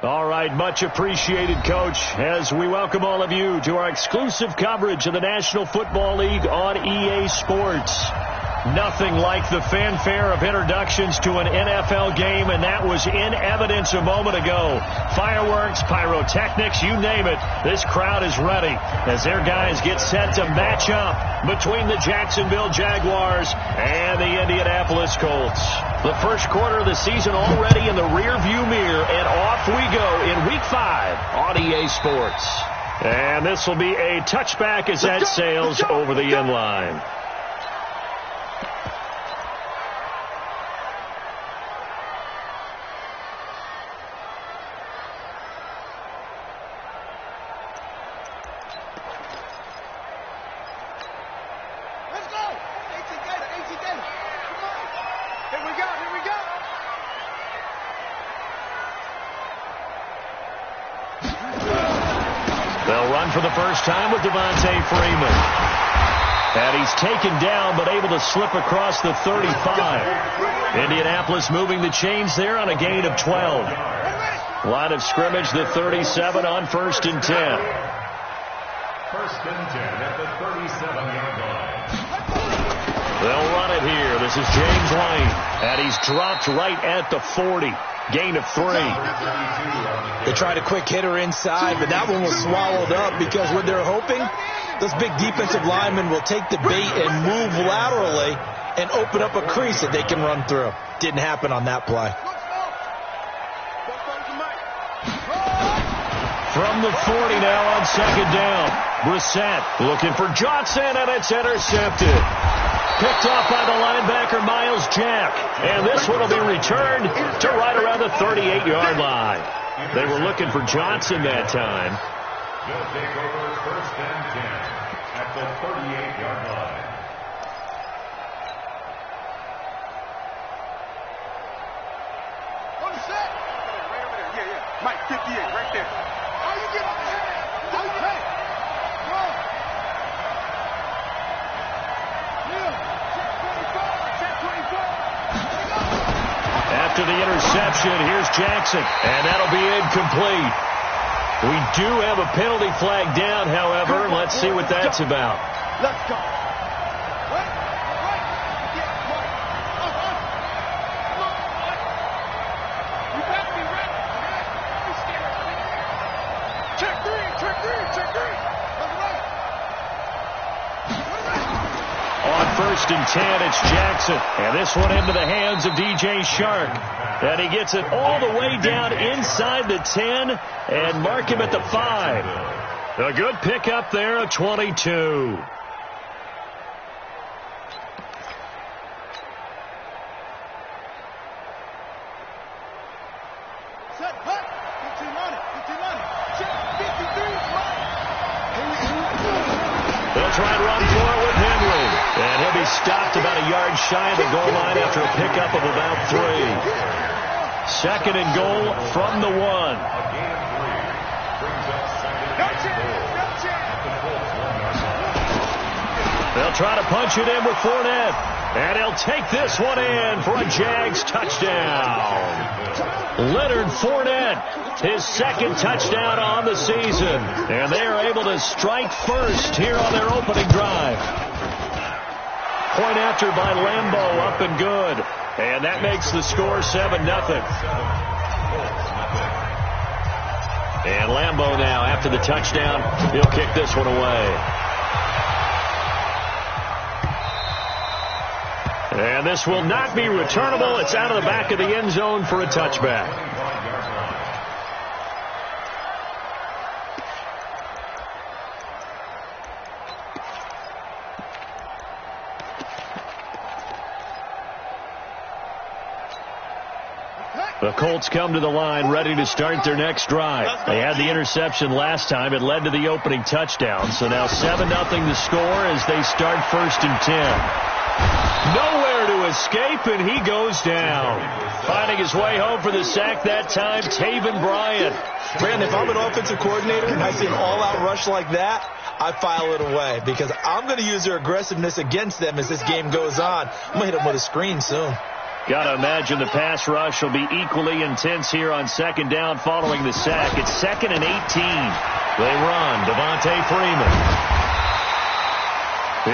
All right, much appreciated, Coach, as we welcome all of you to our exclusive coverage of the National Football League on EA Sports. Nothing like the fanfare of introductions to an NFL game, and that was in evidence a moment ago. Fireworks, pyrotechnics, you name it. This crowd is ready as their guys get set to match up between the Jacksonville Jaguars and the Indianapolis Colts. The first quarter of the season already in the rear-view mirror, and off we go in Week 5 on EA Sports. And this will be a touchback as that sails over the end line. They'll run for the first time with Devontae Freeman. And he's taken down but able to slip across the 35. Indianapolis moving the chains there on a gain of 12. Line of scrimmage, the 37 on 1st and 10. 1st and 10 at the 37-yard line. They'll run it here. This is James Lane. And he's dropped right at the 40. Gain of 3. They tried a quick hitter inside, but that one was swallowed up because what they're hoping, those big defensive linemen will take the bait and move laterally and open up a crease that they can run through. Didn't happen on that play. From the 40 now on 2nd down. Brissett looking for Johnson, and it's intercepted. Picked off by the linebacker, Miles Jack. And this one will be returned to right around the 38-yard line. They were looking for Johnson that time. They'll take over 1st and 10 at the 38-yard line. On the set. Right over there. Yeah. Mike, 58, right there. How you get up there? How you play? Go. After the interception, here's Jackson, and that'll be incomplete. We do have a penalty flag down, however. Let's see what that's about. Let's go. You better be ready. Check three. On 1st and 10, it's Jackson. And this one into the hands of DJ Shark. And he gets it all the way down inside the 10 and mark him at the 5. A good pickup there of 22. Set, hut. 15 on it. Check 53. They'll try and run for it with Henry. And he'll be stopped about a yard shy of the goal line after a pickup of about 3. 2nd and goal from the 1. They'll try to punch it in with Fournette. And he'll take this one in for a Jags touchdown. Leonard Fournette, his 2nd touchdown on the season. And they are able to strike first here on their opening drive. Point after by Lambeau, up and good. And that makes the score 7-0. And Lambeau now, after the touchdown, he'll kick this one away. And this will not be returnable. It's out of the back of the end zone for a touchback. The Colts come to the line ready to start their next drive. They had the interception last time. It led to the opening touchdown. So now 7-0 the score as they start 1st and 10. Nowhere to escape, and he goes down. Finding his way home for the sack that time, Taven Bryan. Brandon, if I'm an offensive coordinator and I see an all-out rush like that, I file it away because I'm going to use their aggressiveness against them as this game goes on. I'm going to hit them with a screen soon. Got to imagine the pass rush will be equally intense here on second down following the sack. It's 2nd and 18. They run. Devontae Freeman.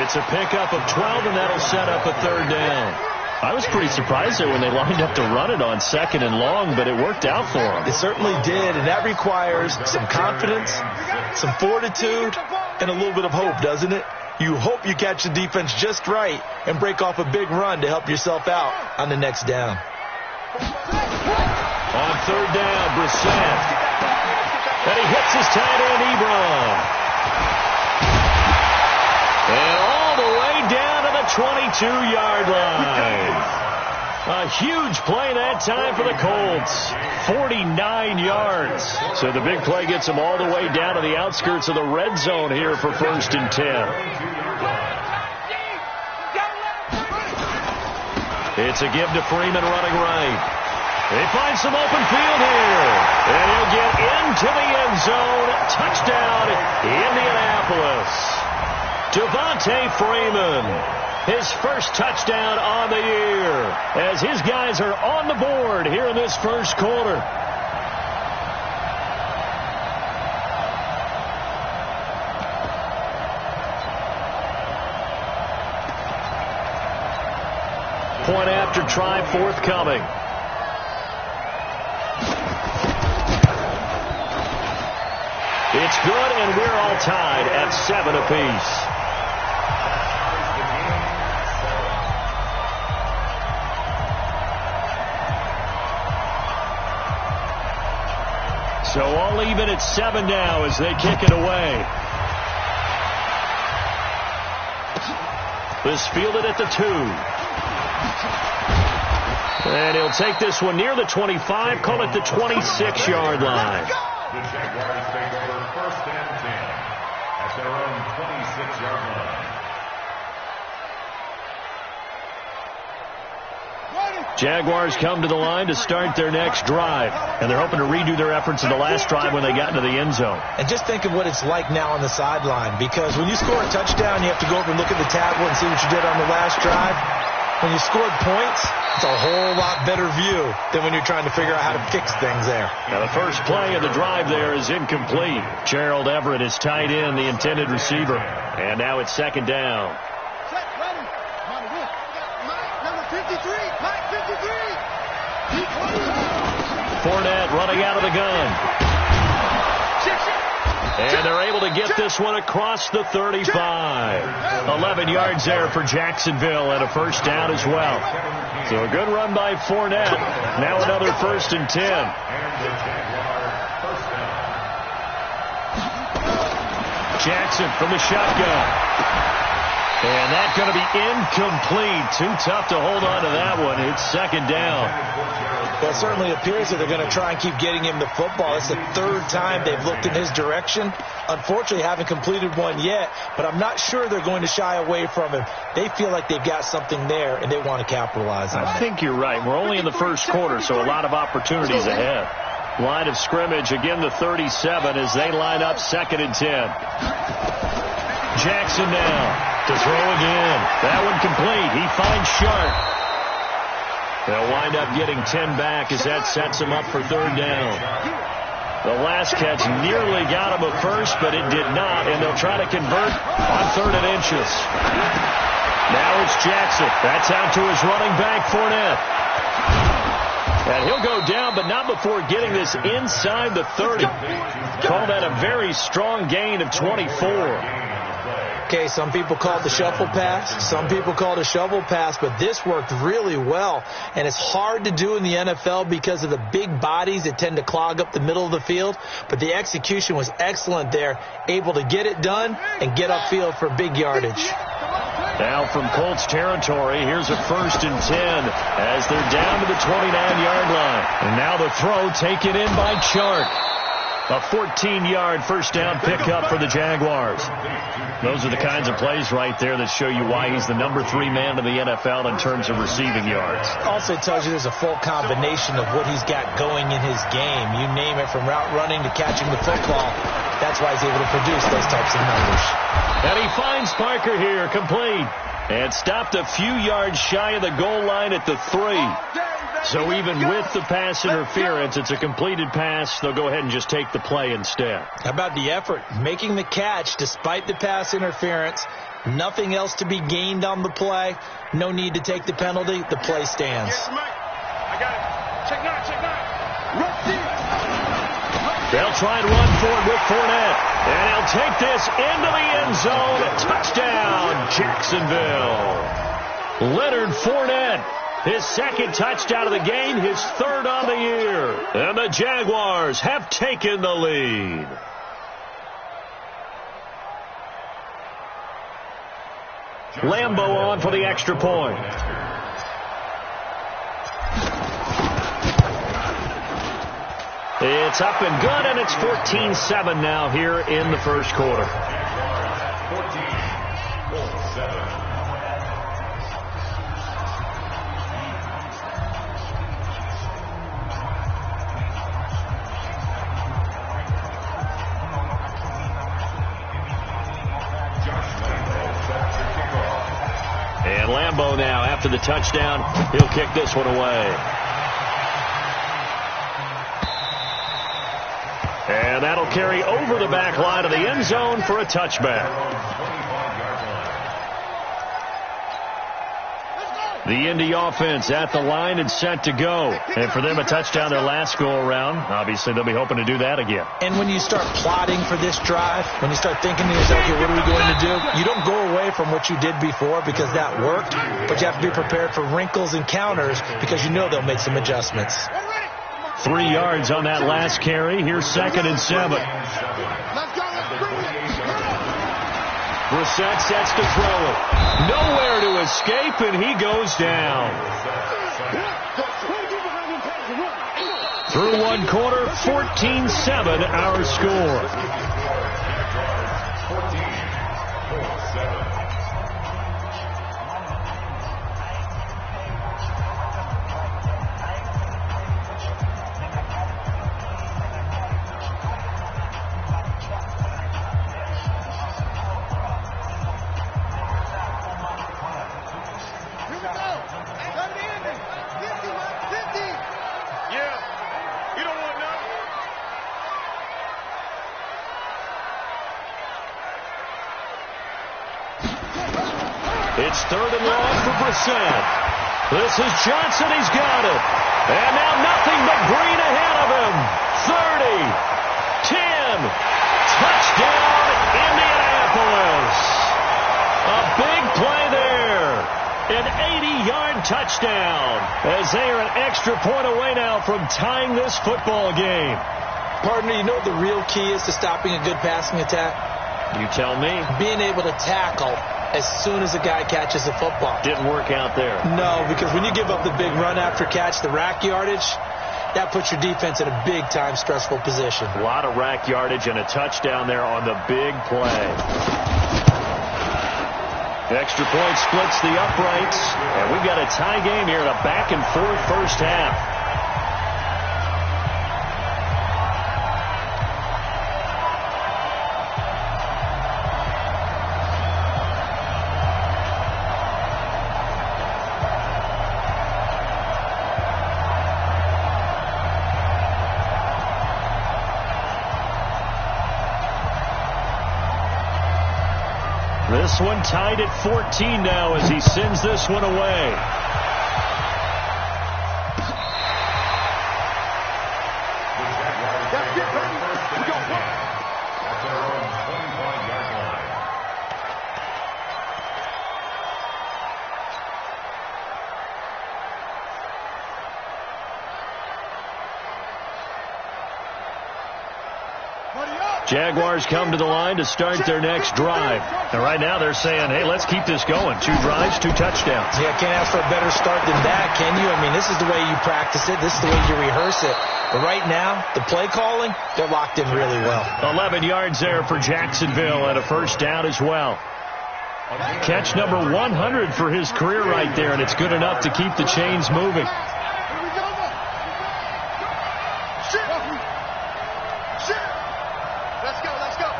It's a pickup of 12, and that'll set up a third down. I was pretty surprised there when they lined up to run it on 2nd and long, but it worked out for them. It certainly did, and that requires some confidence, some fortitude, and a little bit of hope, doesn't it? You hope you catch the defense just right and break off a big run to help yourself out on the next down. On third down, Brissett. And he hits his tight end, Ebron. And all the way down to the 22-yard line. A huge play that time for the Colts. 49 yards. So the big play gets them all the way down to the outskirts of the red zone here for 1st and 10. It's a give to Freeman running right. They find some open field here. And he'll get into the end zone. Touchdown, Indianapolis. Devontae Freeman. His first touchdown on the year as his guys are on the board here in this first quarter. Point after try forthcoming. It's good, and we're all tied at 7 apiece. So all even at 7 now as they kick it away. This fielded at the 2. And he'll take this one near the 25, call it the 26-yard line. The Jaguars take over 1st and 10 at their own 26-yard line. Jaguars come to the line to start their next drive, and they're hoping to redo their efforts in the last drive when they got into the end zone. And just think of what it's like now on the sideline, because when you score a touchdown, you have to go over and look at the tablet and see what you did on the last drive. When you scored points, it's a whole lot better view than when you're trying to figure out how to fix things there. Now the first play of the drive there is incomplete. Gerald Everett is tied in, the intended receiver. And now it's 2nd down. Fournette running out of the gun. And they're able to get this one across the 35. 11 yards there for Jacksonville and a first down as well. So a good run by Fournette. Now another 1st and 10. Jackson from the shotgun. And that's going to be incomplete. Too tough to hold on to that one. It's 2nd down. Well, it certainly appears that they're going to try and keep getting him the football. It's the 3rd time they've looked in his direction. Unfortunately, haven't completed one yet, but I'm not sure they're going to shy away from him. They feel like they've got something there, and they want to capitalize on it. I think you're right. We're only in the first quarter, so a lot of opportunities ahead. Line of scrimmage, again, the 37 as they line up 2nd and 10. Jackson now to throw again. That one complete. He finds Sharp. They'll wind up getting 10 back as that sets them up for 3rd down. The last catch nearly got him a first, but it did not, and they'll try to convert on 3rd and inches. Now it's Jackson. That's out to his running back, Fournette. And he'll go down, but not before getting this inside the 30. Call that a very strong gain of 24. Okay, some people call it the shuffle pass. Some people call it a shovel pass, but this worked really well. And it's hard to do in the NFL because of the big bodies that tend to clog up the middle of the field. But the execution was excellent there, able to get it done and get upfield for big yardage. Now from Colts territory, here's a 1st and 10 as they're down to the 29-yard line. And now the throw taken in by Chark. A 14-yard first down pickup for the Jaguars. Those are the kinds of plays right there that show you why he's the number 3 man in the NFL in terms of receiving yards. Also tells you there's a full combination of what he's got going in his game. You name it, from route running to catching the football. That's that's why he's able to produce those types of numbers. And he finds Parker here, complete. And stopped a few yards shy of the goal line at the 3. So even with the pass interference, it's a completed pass. They'll go ahead and just take the play instead. How about the effort? Making the catch despite the pass interference. Nothing else to be gained on the play. No need to take the penalty. The play stands. Yes, Mike. I got it. Check 9, check 9. Run deep. They'll try and run for it with Fournette. And he'll take this into the end zone. Touchdown, Jacksonville. Leonard Fournette, his second touchdown of the game, his third on the year. And the Jaguars have taken the lead. Lambeau on for the extra point. It's up and good, and it's 14-7 now here in the first quarter. 14-7. And Lambeau now, after the touchdown, he'll kick this one away. And that'll carry over the back line of the end zone for a touchback. The Indy offense at the line and set to go. And for them, a touchdown their last go-around. Obviously, they'll be hoping to do that again. And when you start plotting for this drive, when you start thinking to yourself, okay, what are we going to do? You don't go away from what you did before because that worked, but you have to be prepared for wrinkles and counters because you know they'll make some adjustments. 3 yards on that last carry. Here's 2nd and 7. Brissett sets to throw it. Nowhere to escape, and he goes down. Through one quarter, 14-7 our score. 14-7. It's 3rd and long for Brissett. This is Johnson. He's got it. And now nothing but green ahead of him. 30, 10, touchdown, Indianapolis. A big play there. An 80-yard touchdown as they are an extra point away now from tying this football game. Partner, you know what the real key is to stopping a good passing attack? You tell me. Being able to tackle as soon as a guy catches the football. Didn't work out there. No, because when you give up the big run after catch, the rack yardage, that puts your defense in a big-time stressful position. A lot of rack yardage and a touchdown there on the big play. The extra point splits the uprights, and we've got a tie game here in a back-and-forth first half. This one tied at 14 now as he sends this one away. That's it, baby. We go one. At their own 25-yard line. Jaguars come to the line to start their next drive. And right now they're saying, hey, let's keep this going. 2 drives, 2 touchdowns. Yeah, can't ask for a better start than that, can you? I mean, this is the way you practice it. This is the way you rehearse it. But right now, the play calling, they're locked in really well. 11 yards there for Jacksonville and a first down as well. Catch number 100 for his career right there, and it's good enough to keep the chains moving. Let's go, let's go.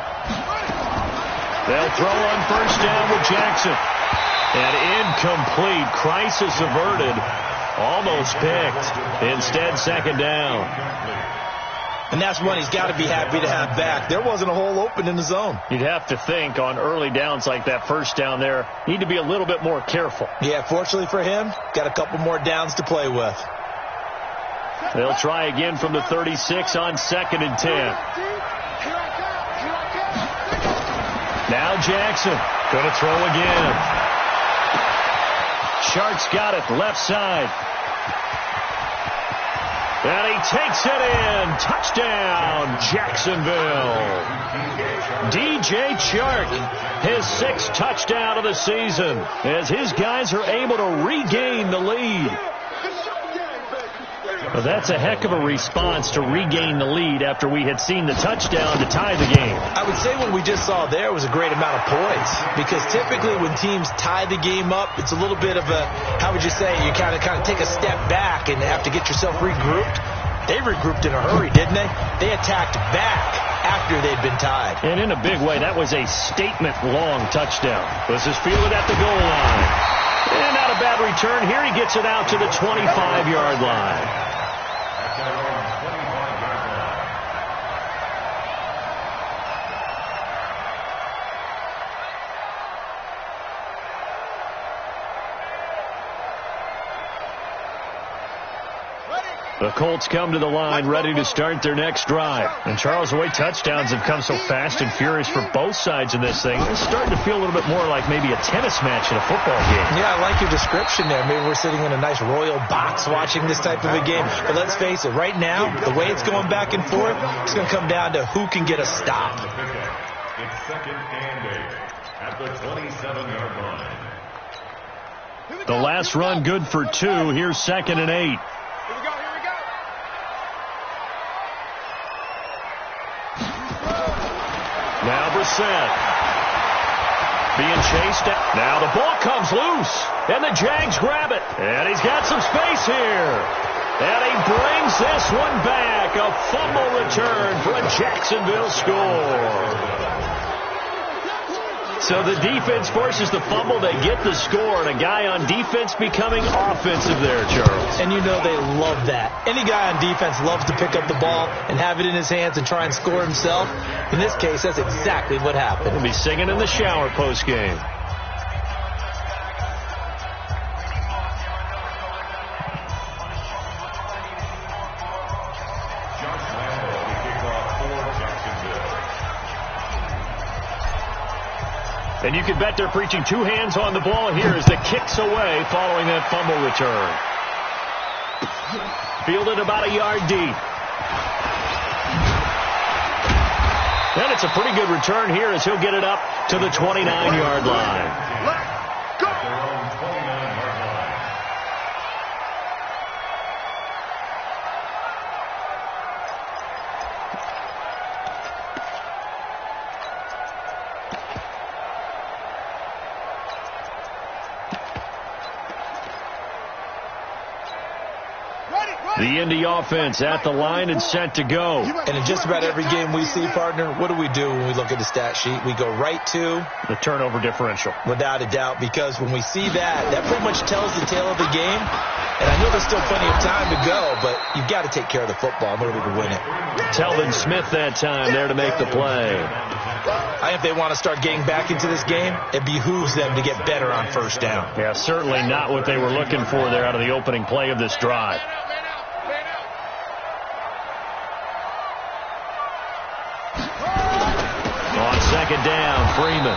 throw on first down with Jackson. And incomplete. Crisis averted. Almost picked. Instead, second down. And that's one he's got to be happy to have back. There wasn't a hole open in the zone. You'd have to think on early downs like that first down there, need to be a little bit more careful. Yeah, fortunately for him, got a couple more downs to play with. They'll try again from the 36 on 2nd and 10. Now Jackson going to throw again. Shark's got it left side. And he takes it in. Touchdown, Jacksonville. DJ Chark, his 6th touchdown of the season, as his guys are able to regain the lead. Well, that's a heck of a response to regain the lead after we had seen the touchdown to tie the game. I would say what we just saw there was a great amount of points, because typically when teams tie the game up, it's a little bit of a, how would you say, you kind of take a step back and have to get yourself regrouped. They regrouped in a hurry, didn't they? They attacked back after they'd been tied. And in a big way, that was a statement-long touchdown. This is fielded at the goal line. And not a bad return here. He gets it out to the 25-yard line. The Colts come to the line ready to start their next drive. And Charles, the way touchdowns have come so fast and furious for both sides in this thing, it's starting to feel a little bit more like maybe a tennis match in a football game. Yeah, I like your description there. Maybe we're sitting in a nice royal box watching this type of a game. But let's face it, right now, the way it's going back and forth, it's going to come down to who can get a stop. It's 2nd and 8 at the 27-yard line. The last run good for 2. Here's 2nd and 8. Now Brissett being chased. Now the ball comes loose, and the Jags grab it. And he's got some space here. And he brings this one back. A fumble return for a Jacksonville score. So the defense forces the fumble. They get the score, and a guy on defense becoming offensive there, Charles. And you know they love that. Any guy on defense loves to pick up the ball and have it in his hands and try and score himself. In this case, that's exactly what happened. He'll be singing in the shower post-game. And you can bet they're preaching 2 hands on the ball here as the kick's away following that fumble return. Fielded about a yard deep. And it's a pretty good return here as he'll get it up to the 29-yard line. Let's go! Their own 29-yard line. The Indy offense at the line and set to go. And in just about every game we see, partner, what do we do when we look at the stat sheet? We go right to the turnover differential. Without a doubt, because when we see that pretty much tells the tale of the game. And I know there's still plenty of time to go, but you've got to take care of the football in order to win it. Telvin Smith that time there to make the play. I think if they want to start getting back into this game, it behooves them to get better on first down. Yeah, certainly not what they were looking for there out of the opening play of this drive. On second down, Freeman.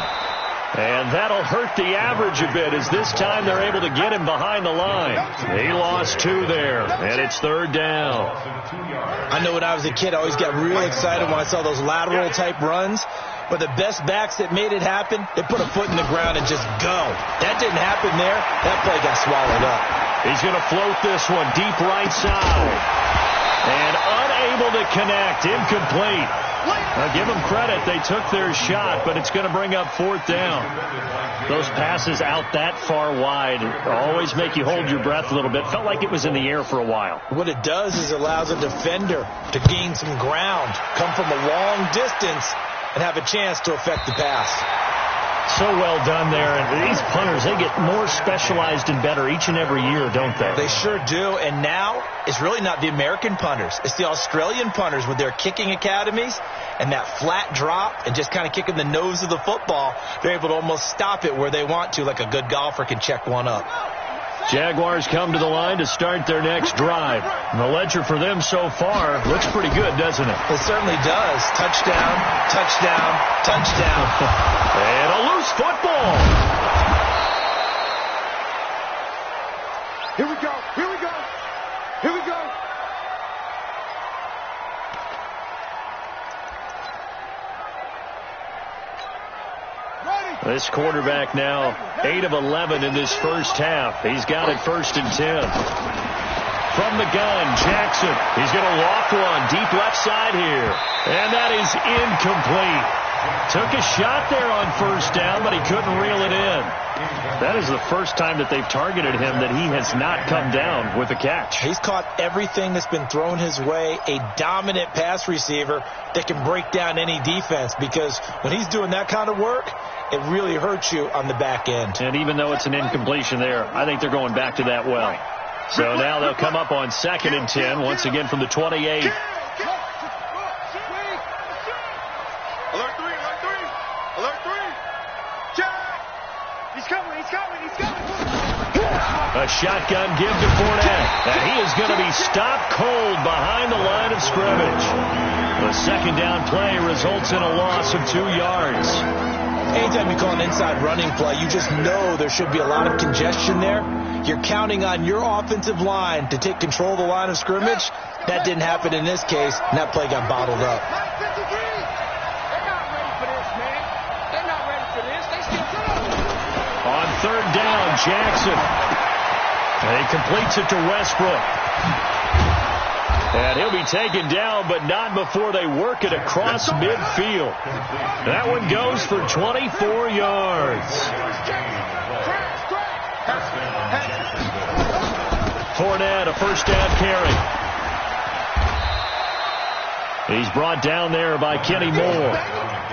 And that'll hurt the average a bit as this time they're able to get him behind the line. He lost 2 there, and it's 3rd down. I know when I was a kid, I always got real excited when I saw those lateral-type runs. But the best backs that made it happen, they put a foot in the ground and just go. That didn't happen there. That play got swallowed up. He's going to float this one deep right side. And unable to connect. Incomplete. Now, give them credit. They took their shot, but it's going to bring up 4th down. Those passes out that far wide always make you hold your breath a little bit. Felt like it was in the air for a while. What it does is it allows a defender to gain some ground, come from a long distance, and have a chance to affect the pass. So well done there. And these punters, they get more specialized and better each and every year, don't they? They sure do. And now it's really not the American punters. It's the Australian punters with their kicking academies and that flat drop and just kind of kicking the nose of the football. They're able to almost stop it where they want to, like a good golfer can check one up. Jaguars come to the line to start their next drive. And the ledger for them so far looks pretty good, doesn't it? It certainly does. Touchdown, touchdown, touchdown. And a loose football. Here we go. Here we go. Here we go. This quarterback now 8 of 11 in this first half. He's got it 1st and 10. From the gun, Jackson. He's going to loft one deep left side here. And that is incomplete. Took a shot there on 1st down, but he couldn't reel it in. That is the first time that they've targeted him that he has not come down with a catch. He's caught everything that's been thrown his way. A dominant pass receiver that can break down any defense, because when he's doing that kind of work, it really hurts you on the back end. And even though it's an incompletion there, I think they're going back to that well. So now they'll come up on 2nd and 10, once again from the 28. Alert 3, alert 3, alert 3. Jag! He's coming, he's coming, he's coming. A shotgun give to Fournette. And he is going to be stopped cold behind the line of scrimmage. The 2nd down play results in a loss of 2 yards. Anytime you call an inside running play, you just know there should be a lot of congestion there. You're counting on your offensive line to take control of the line of scrimmage. That didn't happen in this case, and that play got bottled up. They're not ready for this, man. They're not ready for this. They still good. On 3rd down, Jackson. And he completes it to Westbrook. And he'll be taken down, but not before they work it across midfield. That one goes for 24 yards. Fournette, a 1st down carry. He's brought down there by Kenny Moore.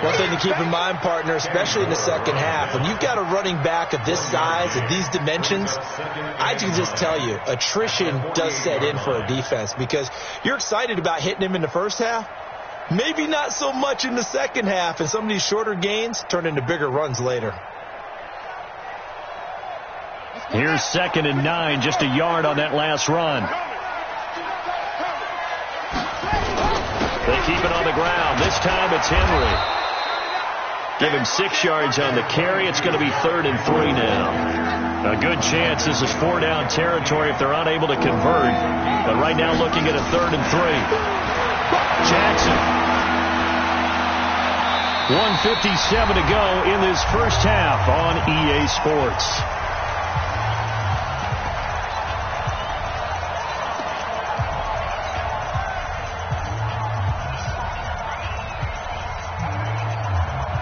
One thing to keep in mind, partner, especially in the second half, when you've got a running back of this size, of these dimensions, I can just tell you, attrition does set in for a defense, because you're excited about hitting him in the first half. Maybe not so much in the second half, and some of these shorter gains turn into bigger runs later. Here's 2nd and 9, just a yard on that last run. They keep it on the ground. This time it's Henry. Give him 6 yards on the carry. It's going to be 3rd and 3 now. A good chance this is 4-down territory if they're unable to convert. But right now looking at a 3rd and 3. Jackson. 1:57 to go in this first half on EA Sports.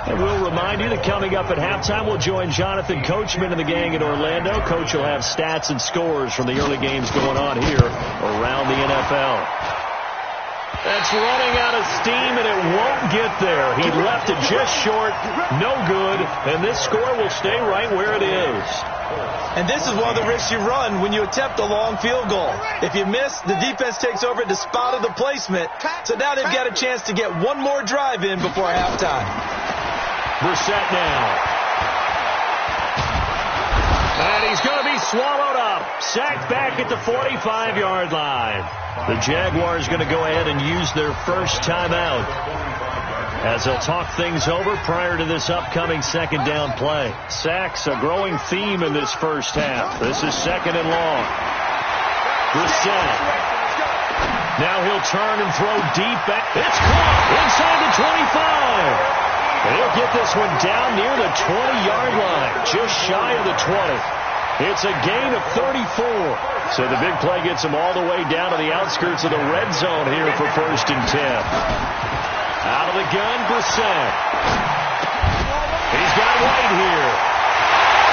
And we'll remind you that coming up at halftime, we'll join Jonathan Coachman and the gang at Orlando. Coach will have stats and scores from the early games going on here around the NFL. That's running out of steam, and it won't get there. He left it just short, no good, and this score will stay right where it is. And this is one of the risks you run when you attempt a long field goal. If you miss, the defense takes over at the spot of the placement. So now they've got a chance to get one more drive in before halftime. Brissett now. And he's going to be swallowed up. Sacked back at the 45-yard line. The Jaguars going to go ahead and use their first timeout as they'll talk things over prior to this upcoming 2nd down play. Sacks a growing theme in this first half. This is 2nd and long. Brissett. Now he'll turn and throw deep back. It's caught inside the 25. He'll get this one down near the 20-yard line, just shy of the 20. It's a gain of 34. So the big play gets him all the way down to the outskirts of the red zone here for 1st and 10. Out of the gun, Brissett. He's got White here.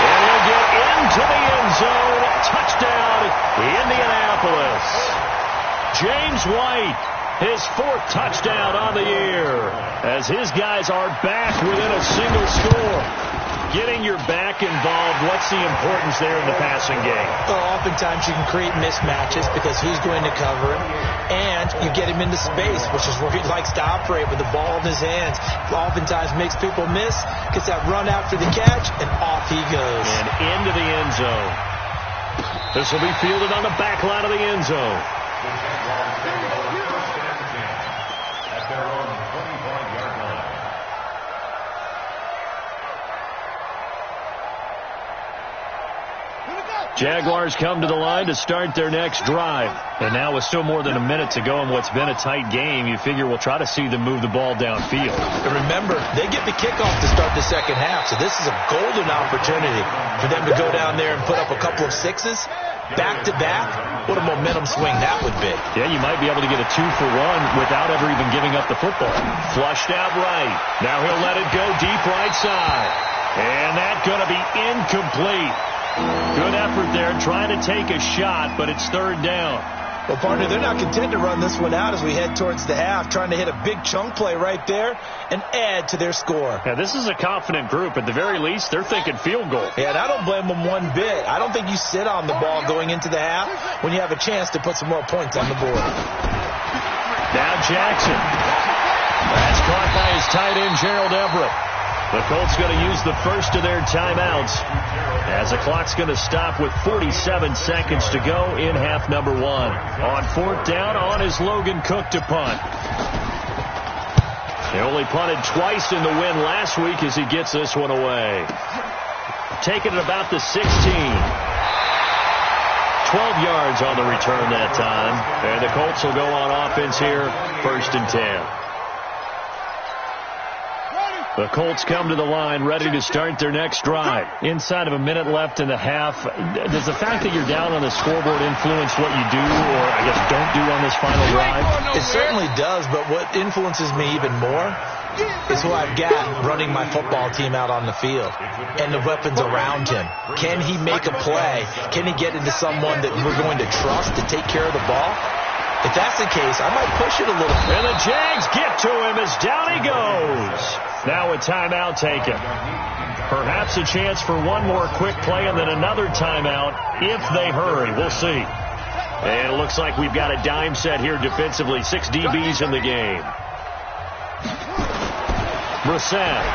And he'll get into the end zone. Touchdown, Indianapolis. James White, his 4th touchdown on the year, as his guys are back within a single score. Getting your back involved, what's the importance there in the passing game? Well, oftentimes you can create mismatches because who's going to cover him, and you get him into space, which is where he likes to operate with the ball in his hands. Oftentimes makes people miss, gets that run after the catch, and off he goes. And into the end zone. This will be fielded on the back line of the end zone. At their own 25-yard line. Jaguars come to the line to start their next drive. And now with still more than a minute to go in what's been a tight game, you figure we'll try to see them move the ball downfield. And remember, they get the kickoff to start the second half, so this is a golden opportunity for them to go down there and put up a couple of sixes. Back-to-back, what a momentum swing that would be. Yeah, you might be able to get a 2-for-1 without ever even giving up the football. Flushed out right. Now he'll let it go deep right side. And that's going to be incomplete. Good effort there, trying to take a shot, but it's third down. Well, partner, they're not content to run this one out as we head towards the half, trying to hit a big chunk play right there and add to their score. Yeah, this is a confident group. At the very least, they're thinking field goal. Yeah, and I don't blame them one bit. I don't think you sit on the ball going into the half when you have a chance to put some more points on the board. Now Jackson. That's caught by his tight end, Gerald Everett. The Colts going to use the first of their timeouts as the clock's going to stop with 47 seconds to go in half number one. On fourth down, on is Logan Cook to punt. He only punted twice in the win last week as he gets this one away. Taking it about the 16. 12 yards on the return that time. And the Colts will go on offense here, 1st and 10. The Colts come to the line ready to start their next drive. Inside of a minute left in the half, does the fact that you're down on the scoreboard influence what you do, or I guess don't do on this final drive? It certainly does, but what influences me even more is who I've got running my football team out on the field and the weapons around him. Can he make a play? Can he get into someone that we're going to trust to take care of the ball? If that's the case, I might push it a little bit. And the Jags get to him as down he goes. Now a timeout taken. Perhaps a chance for one more quick play and then another timeout if they hurry. We'll see. And it looks like we've got a dime set here defensively. 6 DBs in the game. Brissett.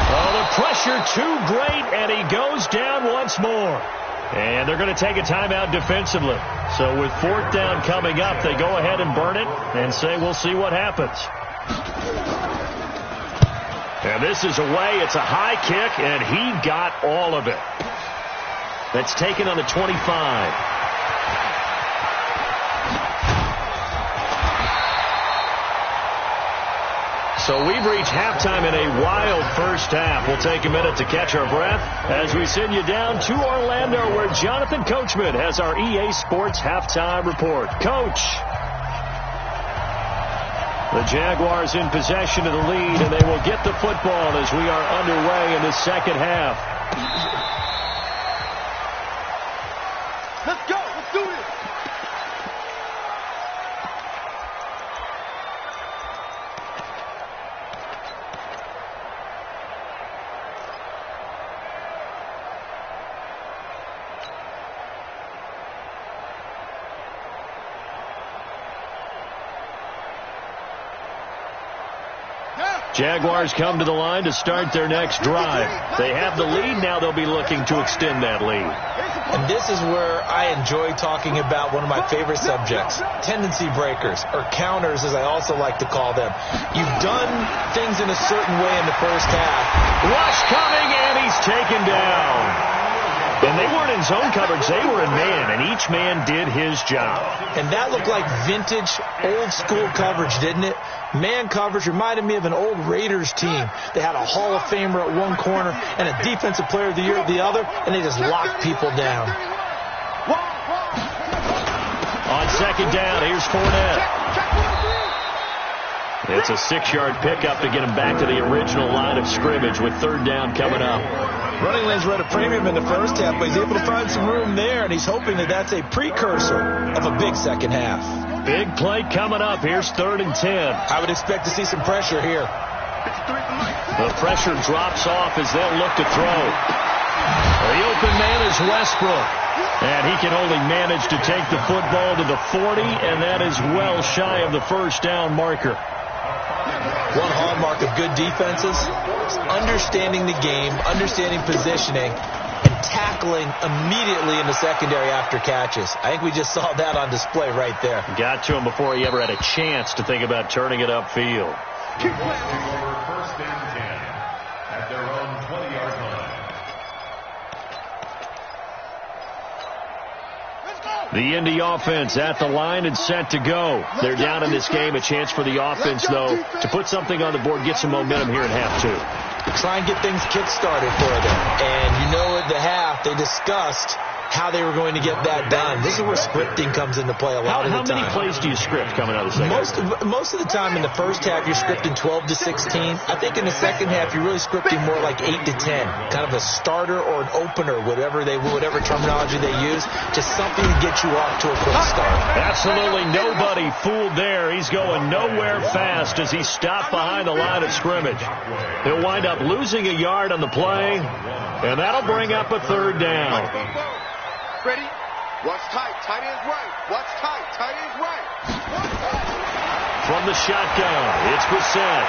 Oh, the pressure too great, and he goes down once more. And they're going to take a timeout defensively. So with fourth down coming up, they go ahead and burn it and say we'll see what happens. And this is away. It's a high kick, and he got all of it. That's taken on the 25. So we've reached halftime in a wild first half. We'll take a minute to catch our breath as we send you down to Orlando, where Jonathan Coachman has our EA Sports halftime report. Coach. The Jaguars in possession of the lead, and they will get the football as we are underway in the second half. Let's go. Let's do it. Jaguars come to the line to start their next drive. They have the lead. Now they'll be looking to extend that lead. And this is where I enjoy talking about one of my favorite subjects, tendency breakers, or counters as I also like to call them. You've done things in a certain way in the first half. Rush coming, and he's taken down. And they weren't in zone coverage. They were in man, and each man did his job. And that looked like vintage, old-school coverage, didn't it? Man coverage reminded me of an old Raiders team. They had a Hall of Famer at one corner and a Defensive Player of the Year at the other, and they just locked people down. On second down, here's Fournette. It's a 6-yard pickup to get him back to the original line of scrimmage with third down coming up. Running lanes were at a premium in the first half, but he's able to find some room there, and he's hoping that that's a precursor of a big second half. Big play coming up. Here's 3rd and 10. I would expect to see some pressure here. The pressure drops off as they'll look to throw. The open man is Westbrook. And he can only manage to take the football to the 40, and that is well shy of the first down marker. One hallmark of good defenses is understanding the game, understanding positioning, and tackling immediately in the secondary after catches. I think we just saw that on display right there. Got to him before he ever had a chance to think about turning it upfield. First and 10 at their own 20-yard line. The Indy offense at the line and set to go. They're down in this game. A chance for the offense, though, to put something on the board, get some momentum here in half two. Try and get things kick-started for them. And you know at the half, they discussed how they were going to get that done. This is where scripting comes into play a lot of the time. How many plays do you script coming out of the second? Most of the time in the first half, you're scripting 12 to 16. I think in the second half, you're really scripting more like 8 to 10. Kind of a starter or an opener, whatever terminology they use, just something to get you off to a quick start. Absolutely nobody fooled there. He's going nowhere fast as he stopped behind the line of scrimmage. He'll wind up losing a yard on the play, and that'll bring up a third down. Ready? Watch tight. Tight end's right. Watch tight. Tight end's right. From the shotgun, it's Brissett.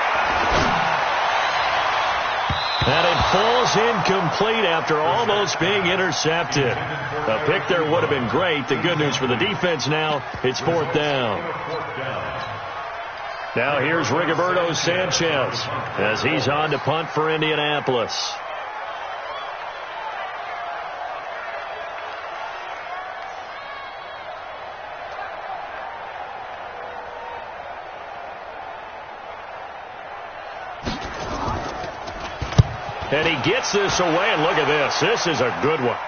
And it falls incomplete after almost being intercepted. A pick there would have been great. The good news for the defense now, it's fourth down. Now here's Rigoberto Sanchez as he's on to punt for Indianapolis. And he gets this away, and look at this. This is a good one.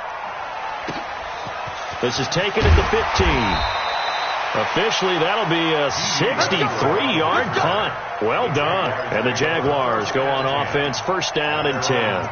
This is taken at the 15. Officially, that'll be a 63-yard punt. Well done. And the Jaguars go on offense, first down and 10.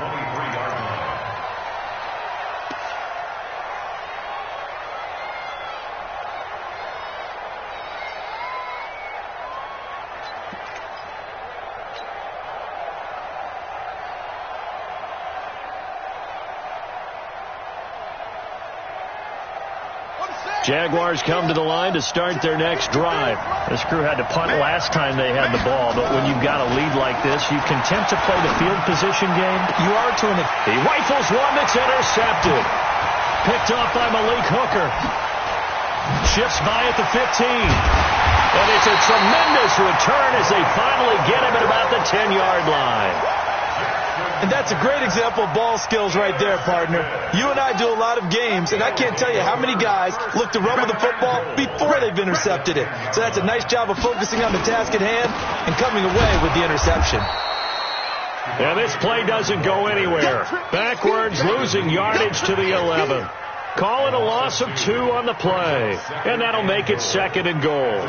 Jaguars come to the line to start their next drive. This crew had to punt last time they had the ball, but when you've got a lead like this, you content to play the field position game? You are to an... He rifles one that's intercepted. Picked off by Malik Hooker. Shifts by at the 15. And it's a tremendous return as they finally get him at about the 10-yard line. And that's a great example of ball skills right there, partner. You and I do a lot of games, and I can't tell you how many guys look to run with the football before they've intercepted it. So that's a nice job of focusing on the task at hand and coming away with the interception. And this play doesn't go anywhere. Backwards, losing yardage to the 11. Call it a loss of 2 on the play. And that'll make it second and goal.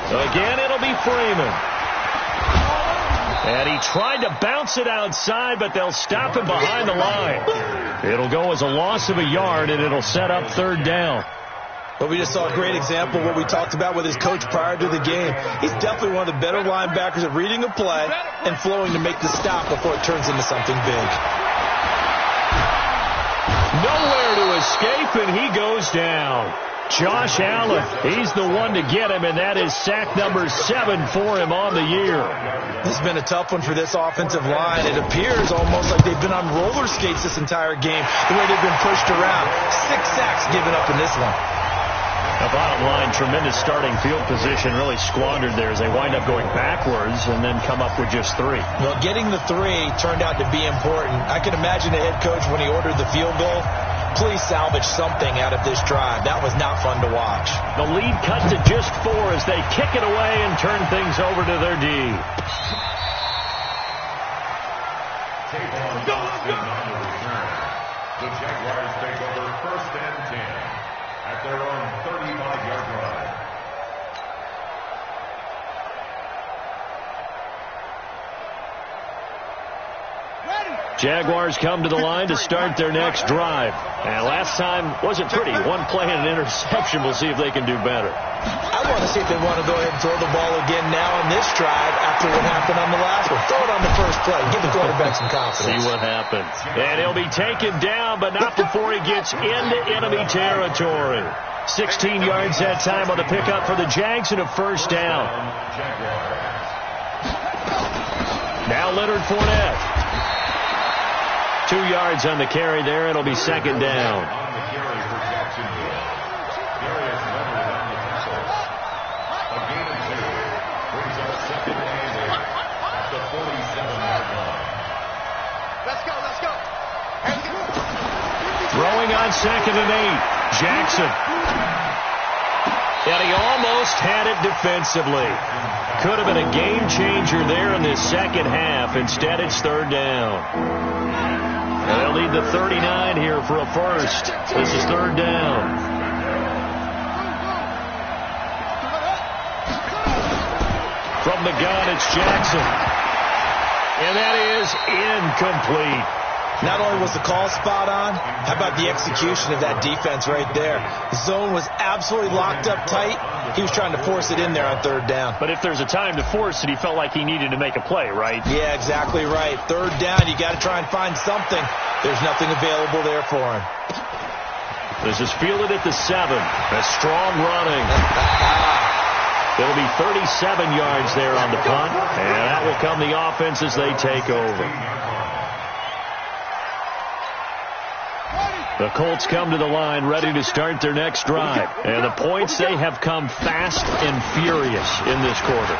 Again, it'll be Freeman. And he tried to bounce it outside, but they'll stop him behind the line. It'll go as a loss of a yard, and it'll set up third down. But we just saw a great example of what we talked about with his coach prior to the game. He's definitely one of the better linebackers at reading a play and flowing to make the stop before it turns into something big. Nowhere to escape, and he goes down. Josh Allen, he's the one to get him, and that is sack number 7 for him on the year. This has been a tough one for this offensive line. It appears almost like they've been on roller skates this entire game, the way they've been pushed around. 6 sacks given up in this one. The bottom line, tremendous starting field position, really squandered there as they wind up going backwards and then come up with just 3. Well, getting the 3 turned out to be important. I can imagine the head coach when he ordered the field goal. Please salvage something out of this drive. That was not fun to watch. The lead cut to just 4 as they kick it away and turn things over to their D. The Jaguars take over first and 10 at their own 35-yard line. Ready? Jaguars come to the line to start their next drive. And last time wasn't pretty. One play and an interception. We'll see if they can do better. I want to see if they want to go ahead and throw the ball again now on this drive after what happened on the last one. Throw it on the first play. Give the quarterback some confidence. See what happens. And he'll be taken down, but not before he gets into enemy territory. 16 yards that time on the pickup for the Jags and a first down. Now Leonard Fournette. 2 yards on the carry there. It'll be second down. Let's go. Throwing on 2nd and 8. Jackson. And he almost had it defensively. Could have been a game changer there in this second half. Instead, it's third down. And they'll need the 39 here for a first. This is third down. From the gun, it's Jackson. And that is incomplete. Not only was the call spot on, how about the execution of that defense right there? The zone was absolutely locked up tight. He was trying to force it in there on third down. But if there's a time to force it, he felt like he needed to make a play, right? Yeah, exactly right. Third down, you got to try and find something. There's nothing available there for him. This is fielded at the 7. A strong running. It'll be 37 yards there on the punt. And that will come the offense as they take over. The Colts come to the line ready to start their next drive. And the points, they have come fast and furious in this quarter.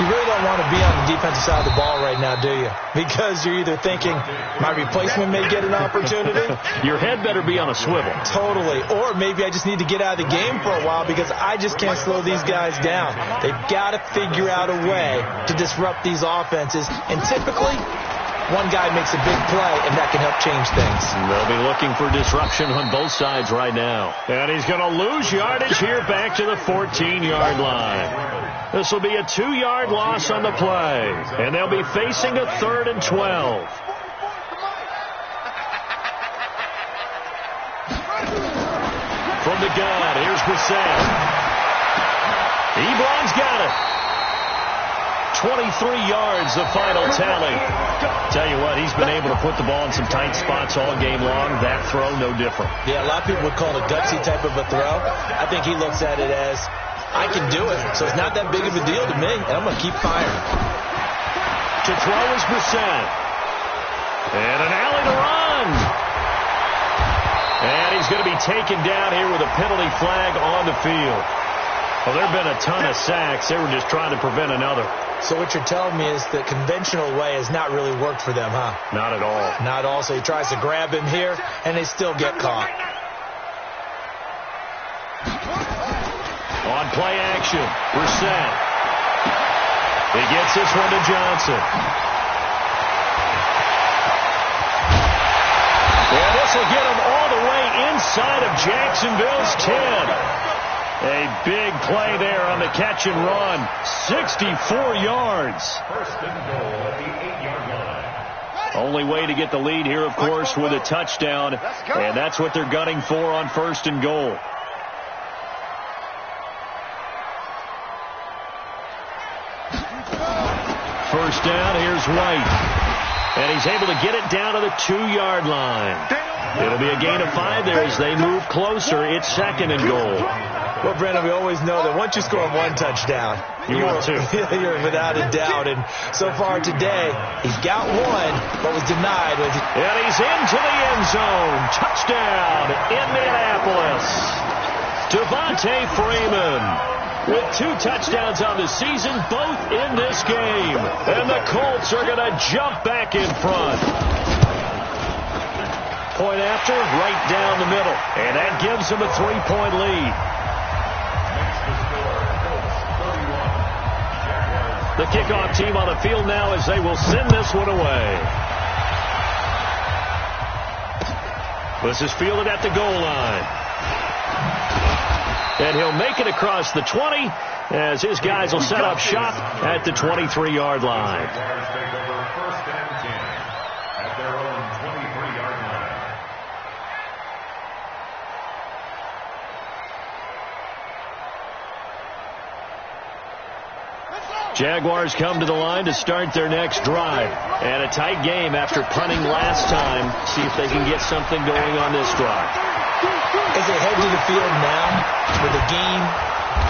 You really don't want to be on the defensive side of the ball right now, do you? Because you're either thinking, my replacement may get an opportunity. Your head better be on a swivel. Totally. Or maybe I just need to get out of the game for a while because I just can't slow these guys down. They've got to figure out a way to disrupt these offenses. And typically, one guy makes a big play, and that can help change things. They'll be looking for disruption on both sides right now. And he's going to lose yardage here back to the 14-yard line. This will be a 2-yard loss on the play. And they'll be facing a 3rd and 12. From the gun, here's Brissett. Ebron's got it. 23 yards, the final tally. Tell you what, he's been able to put the ball in some tight spots all game long. That throw, no different. Yeah, a lot of people would call it a gutsy type of a throw. I think he looks at it as, I can do it, so it's not that big of a deal to me, and I'm going to keep firing. To throw is Brissett. And an alley to run. And he's going to be taken down here with a penalty flag on the field. Well, there have been a ton of sacks. They were just trying to prevent another. So what you're telling me is the conventional way has not really worked for them, huh? Not at all. Not at all. So he tries to grab him here, and they still get caught. On play action, Brissett. He gets this one to Johnson. And this will get him all the way inside of Jacksonville's 10. A big play there on the catch and run. 64 yards. First and goal at the 8-yard line. Only way to get the lead here, of course, with a touchdown. And that's what they're gunning for on first and goal. First down, here's White. And he's able to get it down to the 2-yard line. It'll be a gain of 5 there as they move closer. It's second and goal. Well, Brandon, we always know that once you score one touchdown, you want two. You're without a doubt. And so far today, he's got one, but was denied. And he's into the end zone. Touchdown, Indianapolis. Devontae Freeman with 2 touchdowns on the season, both in this game. And the Colts are going to jump back in front. Point after, right down the middle. And that gives them a 3-point lead. The kickoff team on the field now as they will send this one away. This is fielded at the goal line. And he'll make it across the 20 as his guys will set up shop at the 23-yard line. Jaguars take over first and 10 at their own Jaguars come to the line to start their next drive. And a tight game after punting last time. See if they can get something going on this drive. As they head to the field now, with the game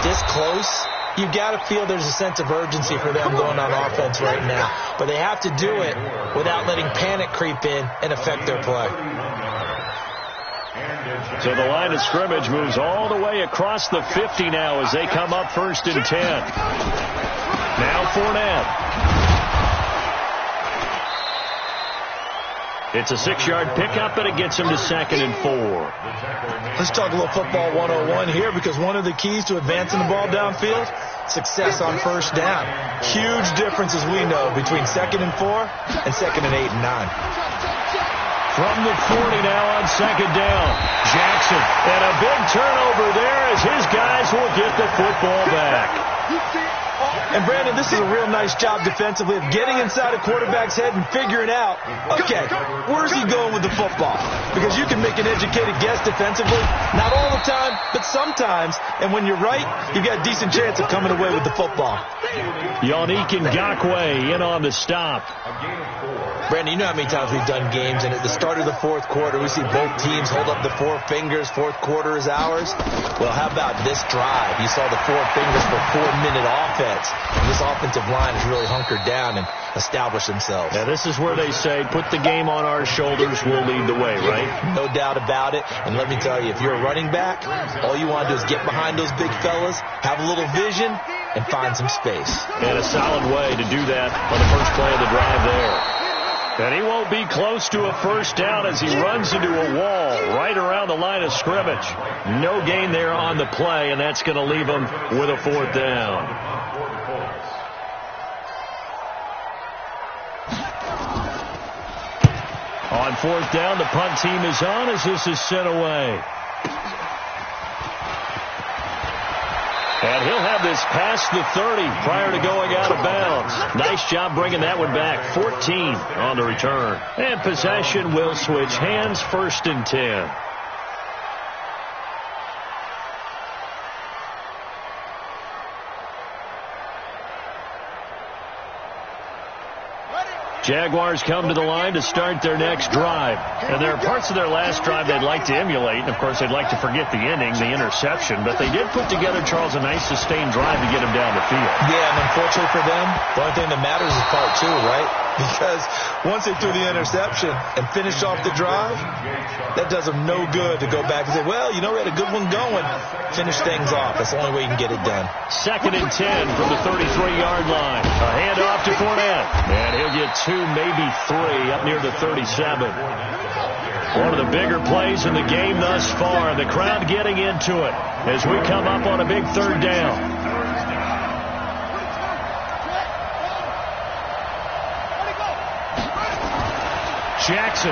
this close, you've got to feel there's a sense of urgency for them going on offense right now. But they have to do it without letting panic creep in and affect their play. So the line of scrimmage moves all the way across the 50 now as they come up 1st and 10. Now Fournette. It's a 6-yard pickup, and it gets him to 2nd and 4. Let's talk a little football 101 here, because one of the keys to advancing the ball downfield, success on 1st down. Huge difference, as we know, between 2nd and 4 and 2nd and 8 and 9. From the 40 now on 2nd down. Jackson, and a big turnover there as his guys will get the football back. And, Brandon, this is a real nice job defensively of getting inside a quarterback's head and figuring out, okay, where's he going with the football? Because you can make an educated guess defensively, not all the time, but sometimes. And when you're right, you've got a decent chance of coming away with the football. Yannick Ngakoue in on the stop. Brandon, you know how many times we've done games, and at the start of the 4th quarter, we see both teams hold up the 4 fingers, 4th quarter is ours. Well, how about this drive? You saw the 4 fingers for 4-minute offense. And this offensive line has really hunkered down and established themselves. Yeah, this is where they say, put the game on our shoulders, we'll lead the way, right? No doubt about it. And let me tell you, if you're a running back, all you want to do is get behind those big fellas, have a little vision, and find some space. And a solid way to do that on the first play of the drive there. And he won't be close to a 1st down as he runs into a wall right around the line of scrimmage. No gain there on the play, and that's going to leave him with a 4th down. On 4th down, the punt team is on as this is sent away. And he'll have this past the 30 prior to going out of bounds. Nice job bringing that one back. 14 on the return. And possession will switch hands, 1st and 10. Jaguars come to the line to start their next drive. And there are parts of their last drive they'd like to emulate. And, of course, they'd like to forget the ending, the interception. But they did put together, Charles, a nice sustained drive to get him down the field. Yeah, and unfortunately for them, the only thing that matters is part 2, right? Because once they threw the interception and finished off the drive, that does them no good to go back and say, well, you know, we had a good one going. Finish things off. That's the only way you can get it done. 2nd and 10 from the 33-yard line. A handoff to Fournette. And he'll get 2, maybe 3 up near the 37. One of the bigger plays in the game thus far. The crowd getting into it as we come up on a big 3rd down. Jackson.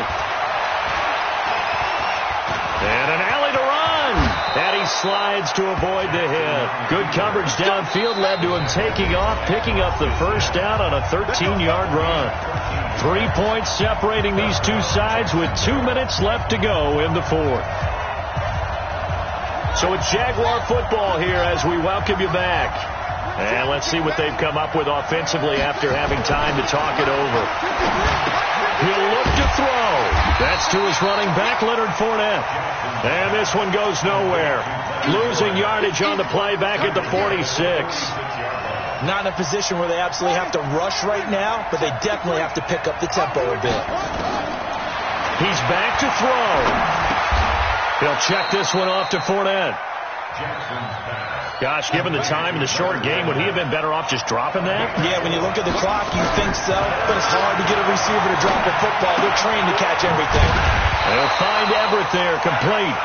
And an alley to run. And he slides to avoid the hit. Good coverage downfield led to him taking off, picking up the 1st down on a 13-yard run. 3 points separating these two sides with 2 minutes left to go in the 4th. So it's Jaguar football here as we welcome you back. And let's see what they've come up with offensively after having time to talk it over. He'll look to throw. That's to his running back, Leonard Fournette. And this one goes nowhere. Losing yardage on the play back at the 46. Not in a position where they absolutely have to rush right now, but they definitely have to pick up the tempo a bit. He's back to throw. He'll check this one off to Fournette. Gosh, given the time in the short game, would he have been better off just dropping that? Yeah, when you look at the clock, you think so, but it's hard to get a receiver to drop a football. They're trained to catch everything. They'll find Everett there, complete.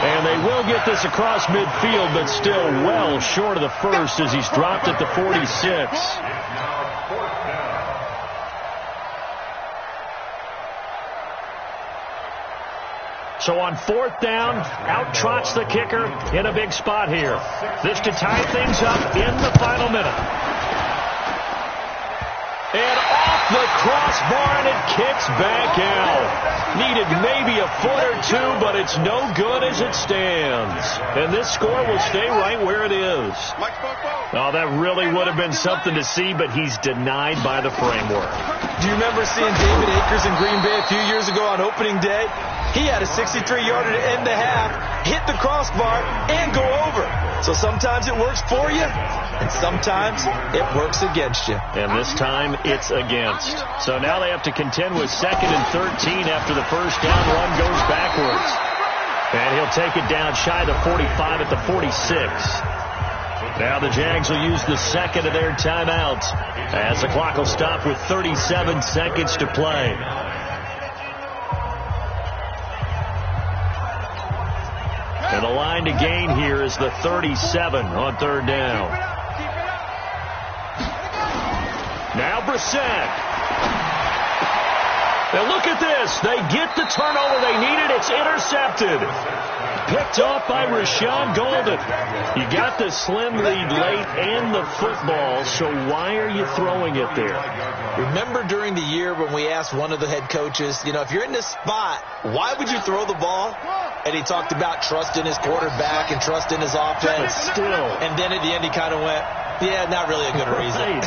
And they will get this across midfield, but still well short of the 1st as he's dropped at the 46. So on 4th down, out trots the kicker in a big spot here. This to tie things up in the final minute. And off the crossbar, and it kicks back out. Needed maybe a foot or two, but it's no good as it stands. And this score will stay right where it is. Oh, that really would have been something to see, but he's denied by the framework. Do you remember seeing David Akers in Green Bay a few years ago on opening day? He had a 63-yarder to end the half, hit the crossbar, and go over. So sometimes it works for you, and sometimes it works against you. And this time, it's against. So now they have to contend with 2nd and 13 after the first down run goes backwards. And he'll take it down shy of the 45 at the 46. Now the Jags will use the second of their timeouts as the clock will stop with 37 seconds to play. And the line to gain here is the 37 on 3rd down. Now Brissett. Now look at this. They get the turnover they needed. It's intercepted. Picked off by Rashawn Golden. You got the slim lead late and the football, so why are you throwing it there? Remember during the year when we asked one of the head coaches, if you're in this spot, why would you throw the ball? And he talked about trust in his quarterback and trust in his offense. But still. And then at the end he kind of went, yeah, not really a good reason.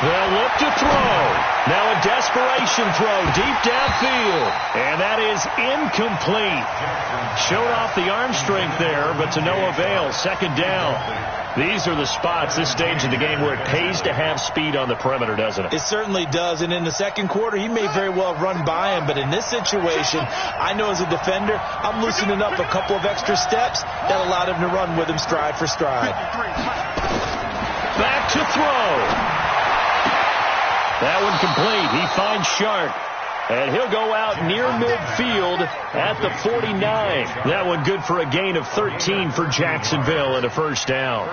They'll look to throw. Now a desperation throw deep downfield. And that is incomplete. Showed off the arm strength there, but to no avail. 2nd down. These are the spots, this stage of the game, where it pays to have speed on the perimeter, doesn't it? It certainly does. And in the second quarter, he may very well run by him. But in this situation, I know as a defender, I'm loosening up a couple of extra steps that allowed him to run with him stride for stride. Back to throw. That one complete. He finds Sharp. And he'll go out near midfield at the 49. That one good for a gain of 13 for Jacksonville and a first down.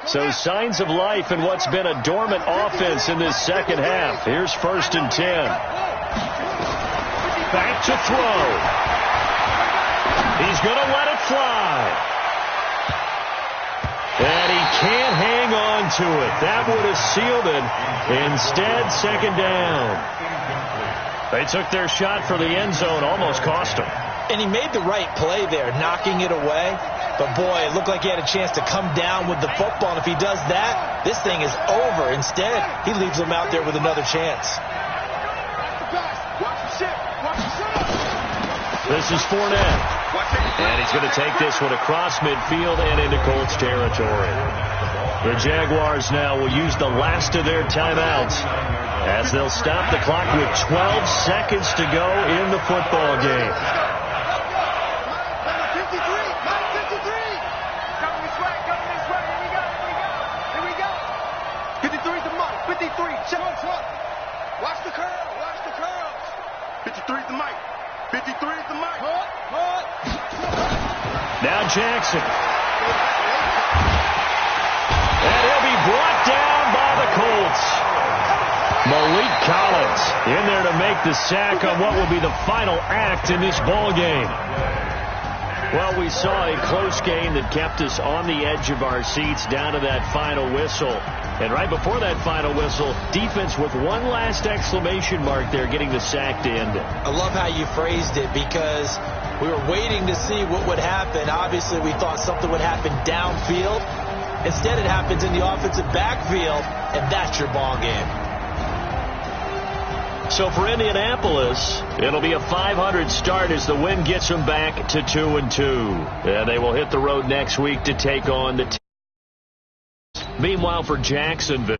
So signs of life in what's been a dormant offense in this second half. Here's 1st and 10. Back to throw. He's going to let it fly. And he can't hang on to it. That would have sealed it. Instead, 2nd down. They took their shot for the end zone, almost cost him. And he made the right play there, knocking it away. But, boy, it looked like he had a chance to come down with the football. And if he does that, this thing is over. Instead, he leaves him out there with another chance. This is Fournette. And he's going to take this one across midfield and into Colts territory. The Jaguars now will use the last of their timeouts as they'll stop the clock with 12 seconds to go in the football game. 53. Coming this way. Here we go. 53 is the mic. 53. Check. Watch the curls. 53 is the mic. 53 is the mic. Now Jackson. And he'll be brought down by the Colts. Malik Collins in there to make the sack on what will be the final act in this ball game. Well, we saw a close game that kept us on the edge of our seats down to that final whistle. And right before that final whistle, defense with one last exclamation mark there, getting the sack to end it. I love how you phrased it, because we were waiting to see what would happen. Obviously, we thought something would happen downfield. Instead, it happens in the offensive backfield, and that's your ball game. So for Indianapolis, it'll be a 500 start as the win gets them back to 2-2. And they will hit the road next week to take on the Meanwhile, for Jacksonville,